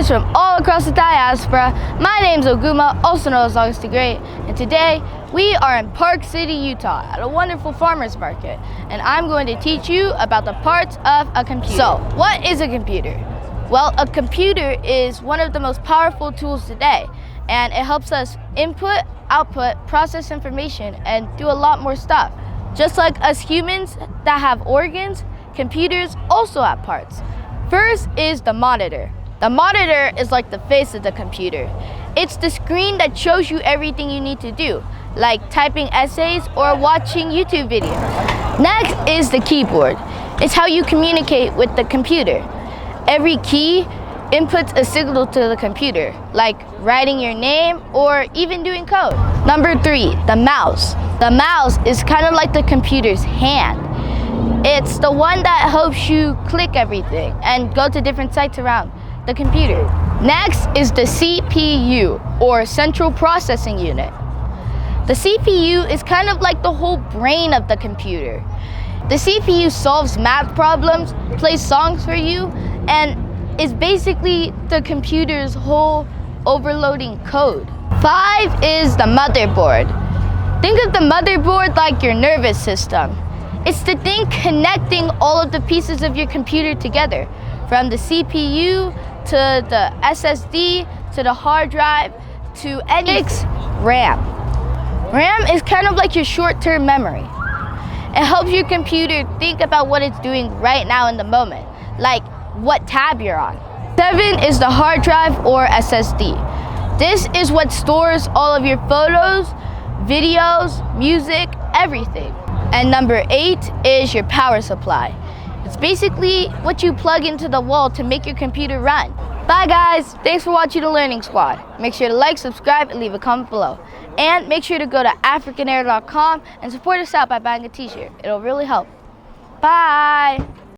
from all across the diaspora. My name's Oguma, also known as August the Great, and today we are in Park City, Utah at a wonderful farmer's market, and I'm going to teach you about the parts of a computer. So, what is a computer? Well, a computer is one of the most powerful tools today, and it helps us input, output, process information, and do a lot more stuff. Just like us humans that have organs, computers also have parts. First is the monitor. The monitor is like the face of the computer. It's the screen that shows you everything you need to do, like typing essays or watching YouTube videos. Next is the keyboard. It's how you communicate with the computer. Every key inputs a signal to the computer, like writing your name or even doing code. Number 3, the mouse. The mouse is kind of like the computer's hand. It's the one that helps you click everything and go to different sites around the computer. Next is the CPU, or Central Processing Unit. The CPU is kind of like the whole brain of the computer. The CPU solves math problems, plays songs for you, and is basically the computer's whole overloading code. 5 is the motherboard. Think of the motherboard like your nervous system. It's the thing connecting all of the pieces of your computer together, from the CPU to the SSD to the hard drive to any RAM. RAM is kind of like your short-term memory. It helps your computer think about what it's doing right now in the moment, like what tab you're on. 7 is the hard drive or SSD. This is what stores all of your photos, videos, music, everything. And number 8 is your power supply. It's basically what you plug into the wall to make your computer run. Bye guys, thanks for watching the Learning Squad. Make sure to like, subscribe, and leave a comment below. And make sure to go to africanair.com and support us out by buying a t-shirt. It'll really help. Bye!